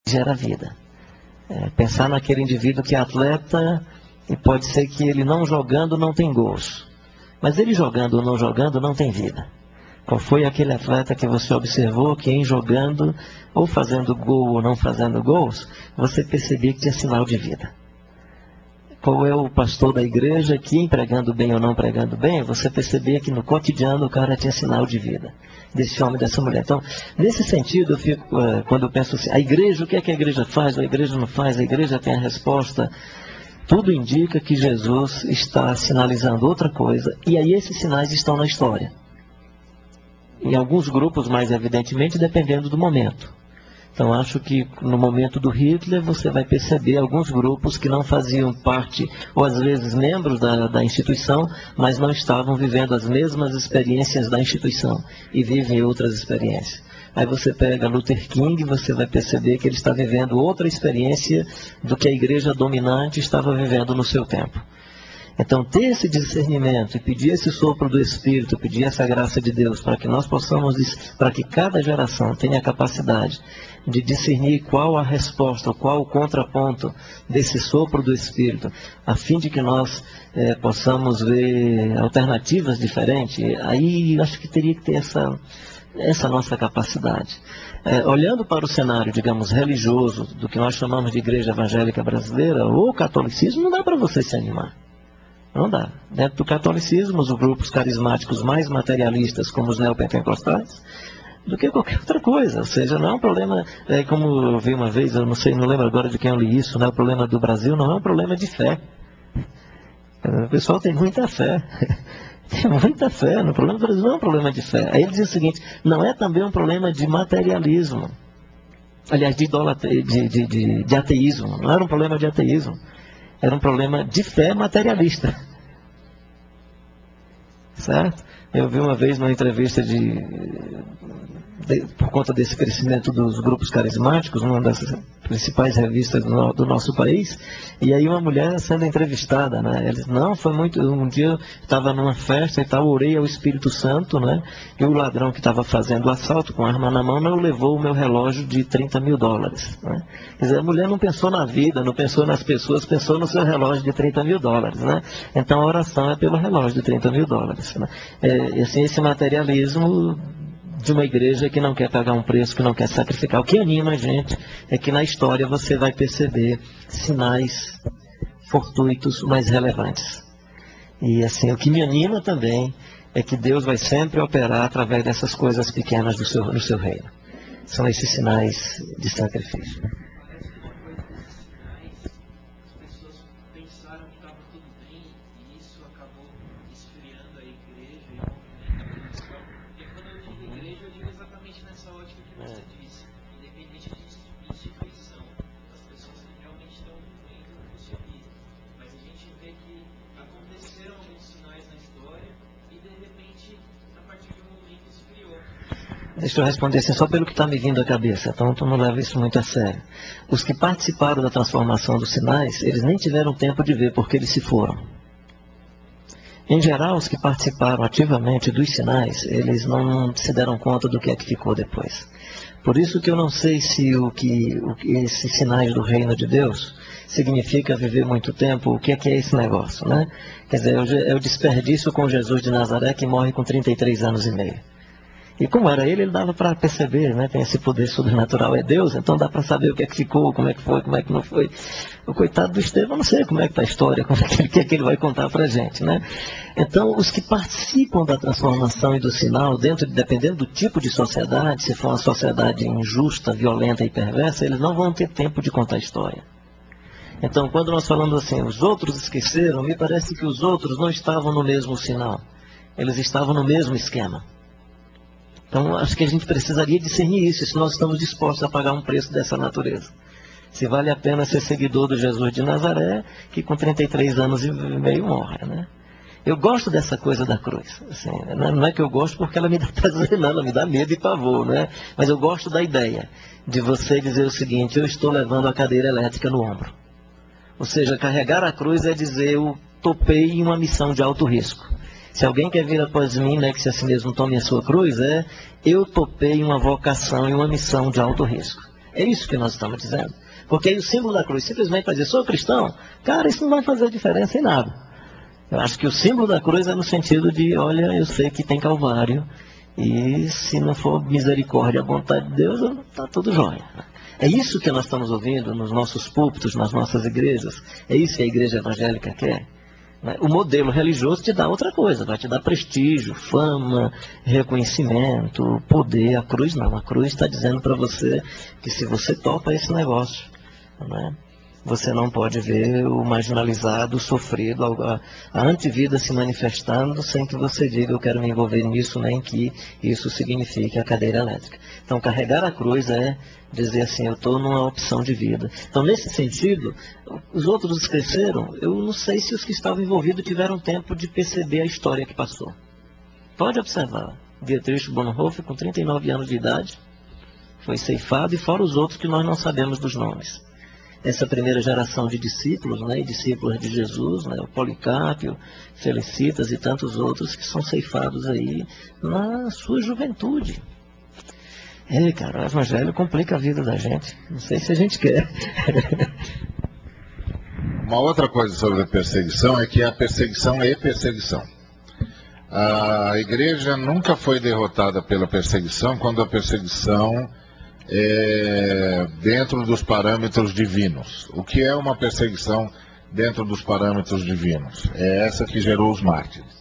gera vida. Pensar naquele indivíduo que é atleta e pode ser que ele não jogando não tem gols. Mas ele jogando ou não jogando não tem vida. Qual foi aquele atleta que você observou que em jogando, ou fazendo gol ou não fazendo gols, você percebia que tinha sinal de vida? Qual é o pastor da igreja que, pregando bem ou não pregando bem, você percebia que no cotidiano o cara tinha sinal de vida, desse homem e dessa mulher. Então, nesse sentido, eu fico, quando eu penso assim, a igreja, o que é que a igreja faz? A igreja não faz, a igreja tem a resposta. Tudo indica que Jesus está sinalizando outra coisa, e aí esses sinais estão na história. Em alguns grupos, mais evidentemente, dependendo do momento. Então, acho que no momento do Hitler, você vai perceber alguns grupos que não faziam parte, ou às vezes membros da instituição, mas não estavam vivendo as mesmas experiências da instituição, e vivem outras experiências. Aí você pega Luther King, você vai perceber que ele está vivendo outra experiência do que a igreja dominante estava vivendo no seu tempo. Então, ter esse discernimento e pedir esse sopro do Espírito, pedir essa graça de Deus, para que nós possamos, para que cada geração tenha a capacidade de discernir qual a resposta, qual o contraponto desse sopro do Espírito, a fim de que nós possamos ver alternativas diferentes, aí acho que teria que ter essa nossa capacidade. Olhando para o cenário, digamos, religioso, do que nós chamamos de igreja evangélica brasileira, ou catolicismo, não dá para você se animar. Não dá. Dentro do catolicismo, os grupos carismáticos mais materialistas, como os neopentecostais, do que qualquer outra coisa. Ou seja, não é um problema, como eu vi uma vez, eu não sei, não lembro agora de quem eu li isso, né? O problema do Brasil não é um problema de fé. O pessoal tem muita fé. Tem muita fé. O problema do Brasil não é um problema de fé. Aí ele diz o seguinte, não é também um problema de materialismo. Aliás, de ateísmo. Não era um problema de ateísmo. Era um problema de fé materialista. Certo? Eu vi uma vez numa entrevista por conta desse crescimento dos grupos carismáticos, numa das principais revistas do nosso país, e aí uma mulher sendo entrevistada, né? Ela disse, não, foi muito, um dia eu estava numa festa e tal, orei ao Espírito Santo, né? E o ladrão que estava fazendo o assalto com a arma na mão não levou o meu relógio de $30 mil, né? Quer dizer, a mulher não pensou na vida, não pensou nas pessoas, pensou no seu relógio de $30 mil, né? Então a oração é pelo relógio de $30 mil, né? Assim, esse materialismo de uma igreja que não quer pagar um preço, que não quer sacrificar. O que anima a gente é que na história você vai perceber sinais fortuitos mais relevantes. E assim, o que me anima também é que Deus vai sempre operar através dessas coisas pequenas no seu reino. São esses sinais de sacrifício. Deixa eu responder assim, só pelo que está me vindo à cabeça, então tu não leva isso muito a sério. Os que participaram da transformação dos sinais, eles nem tiveram tempo de ver porque eles se foram. Em geral, os que participaram ativamente dos sinais, eles não se deram conta do que é que ficou depois. Por isso que eu não sei se esses sinais do reino de Deus significa viver muito tempo, o que é esse negócio, né? Quer dizer, é o desperdício com Jesus de Nazaré que morre com 33 anos e meio. E como era ele dava para perceber, né? Tem esse poder sobrenatural, é Deus, então dá para saber o que é que ficou, como é que foi, como é que não foi. O coitado do Estevão, não sei como é que está a história, o que é que ele vai contar para a gente, né? Então, os que participam da transformação e do sinal, dependendo do tipo de sociedade, se for uma sociedade injusta, violenta e perversa, eles não vão ter tempo de contar a história. Então, quando nós falamos assim, os outros esqueceram, me parece que os outros não estavam no mesmo sinal, eles estavam no mesmo esquema. Então, acho que a gente precisaria discernir isso, se nós estamos dispostos a pagar um preço dessa natureza. Se vale a pena ser seguidor do Jesus de Nazaré, que com 33 anos e meio morre, né? Eu gosto dessa coisa da cruz. Assim, não é que eu gosto porque ela me dá prazer, não, ela me dá medo e pavor, né? Mas eu gosto da ideia de você dizer o seguinte, eu estou levando a cadeira elétrica no ombro. Ou seja, carregar a cruz é dizer, eu topei em uma missão de alto risco. Se alguém quer vir após mim, né, que se assim mesmo tome a sua cruz, eu topei uma vocação e uma missão de alto risco. É isso que nós estamos dizendo. Porque aí o símbolo da cruz simplesmente vai dizer, sou cristão, cara, isso não vai fazer diferença em nada. Eu acho que o símbolo da cruz é no sentido de, olha, eu sei que tem Calvário, e se não for misericórdia, a vontade de Deus, está tudo jóia. É isso que nós estamos ouvindo nos nossos púlpitos, nas nossas igrejas. É isso que a igreja evangélica quer. O modelo religioso te dá outra coisa, vai te dar prestígio, fama, reconhecimento, poder. A cruz não, a cruz está dizendo para você que se você topa esse negócio, né, você não pode ver o marginalizado, o sofrido, a antivida se manifestando sem que você diga eu quero me envolver nisso, nem que isso signifique a cadeira elétrica. Então carregar a cruz é dizer assim, eu estou numa opção de vida. Então nesse sentido, os outros esqueceram, eu não sei se os que estavam envolvidos tiveram tempo de perceber a história que passou. Pode observar, Dietrich Bonhoeffer com 39 anos de idade, foi ceifado e fora os outros que nós não sabemos dos nomes. Essa primeira geração de discípulos, né, e discípulos de Jesus, né, o Policarpo, Felicitas e tantos outros que são ceifados aí na sua juventude. Cara, o evangelho complica a vida da gente. Não sei se a gente quer. Uma outra coisa sobre a perseguição é que a perseguição é perseguição. A igreja nunca foi derrotada pela perseguição quando a perseguição dentro dos parâmetros divinos. O que é uma perseguição dentro dos parâmetros divinos? É essa que gerou os mártires.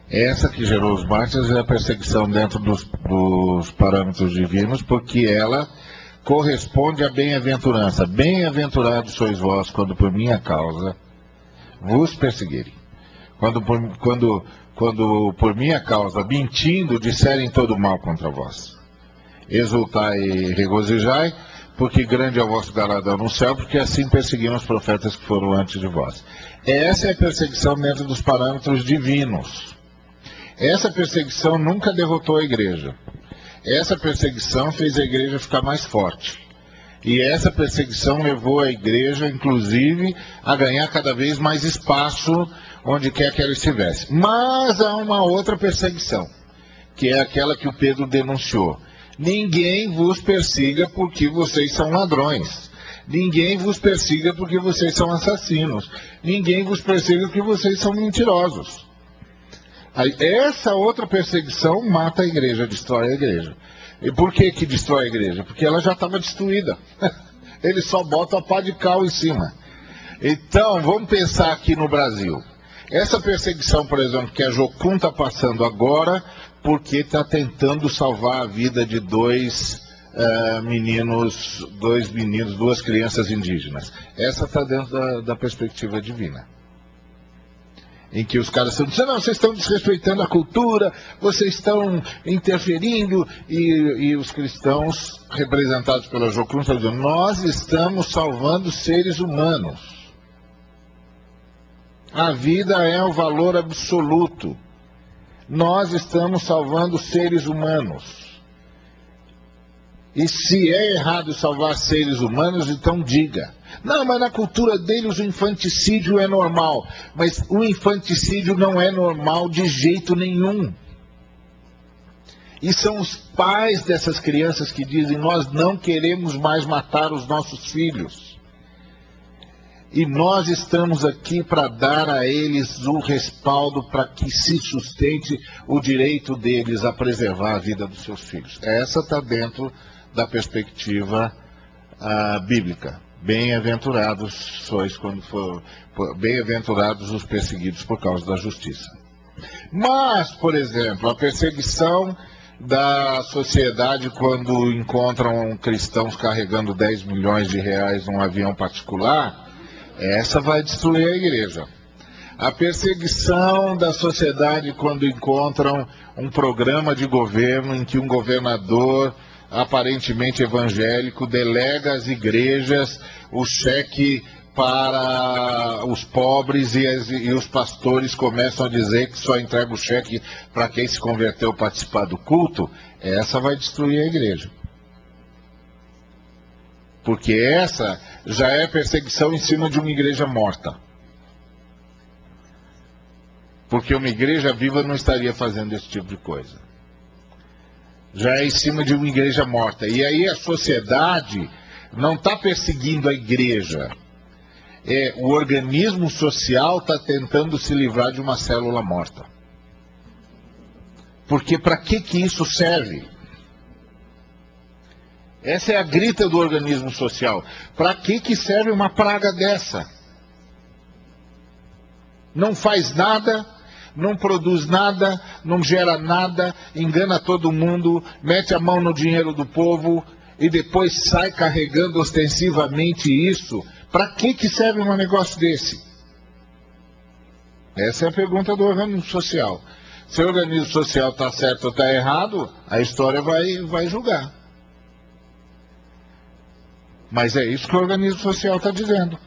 Essa que gerou os mártires é a perseguição dentro dos parâmetros divinos, porque ela corresponde à bem-aventurança. Bem-aventurados sois vós, quando por minha causa vos perseguirem. Quando por minha causa, mentindo, disserem todo mal contra vós. Exultai e regozijai, porque grande é o vosso galardão no céu, porque assim perseguiram os profetas que foram antes de vós. Essa é a perseguição dentro dos parâmetros divinos. Essa perseguição nunca derrotou a igreja. Essa perseguição fez a igreja ficar mais forte. E essa perseguição levou a igreja, inclusive, a ganhar cada vez mais espaço onde quer que ela estivesse. Mas há uma outra perseguição, que é aquela que o Pedro denunciou. Ninguém vos persiga porque vocês são ladrões. Ninguém vos persiga porque vocês são assassinos. Ninguém vos persiga porque vocês são mentirosos. Essa outra perseguição mata a igreja, destrói a igreja. E por que que destrói a igreja? Porque ela já estava destruída. Eles só botam a pá de cal em cima. Então, vamos pensar aqui no Brasil. Essa perseguição, por exemplo, que a Jocum está passando agora, porque está tentando salvar a vida de duas crianças indígenas. Essa está dentro da perspectiva divina. Em que os caras estão dizendo, não, vocês estão desrespeitando a cultura, vocês estão interferindo, e os cristãos, representados pela Jocum, estão dizendo, nós estamos salvando seres humanos. A vida é um valor absoluto. Nós estamos salvando seres humanos. E se é errado salvar seres humanos, então diga. Não, mas na cultura deles o infanticídio é normal. Mas o infanticídio não é normal de jeito nenhum. E são os pais dessas crianças que dizem, nós não queremos mais matar os nossos filhos. E nós estamos aqui para dar a eles o respaldo para que se sustente o direito deles a preservar a vida dos seus filhos. Essa está dentro da perspectiva bíblica. Bem-aventurados sois bem-aventurados os perseguidos por causa da justiça. Mas, por exemplo, a perseguição da sociedade quando encontram cristãos carregando 10 milhões de reais num avião particular, essa vai destruir a igreja. A perseguição da sociedade quando encontram um programa de governo em que um governador aparentemente evangélico delega às igrejas o cheque para os pobres e os pastores começam a dizer que só entrega o cheque para quem se converteu participar do culto, essa vai destruir a igreja. Porque essa já é perseguição em cima de uma igreja morta. Porque uma igreja viva não estaria fazendo esse tipo de coisa. Já é em cima de uma igreja morta. E aí a sociedade não está perseguindo a igreja. O organismo social está tentando se livrar de uma célula morta. Porque para que isso serve? Essa é a grita do organismo social. Para que serve uma praga dessa? Não faz nada, não produz nada, não gera nada, engana todo mundo, mete a mão no dinheiro do povo e depois sai carregando ostensivamente isso. Para que serve um negócio desse? Essa é a pergunta do organismo social. Se o organismo social está certo ou está errado, a história vai julgar. Mas é isso que o organismo social está dizendo.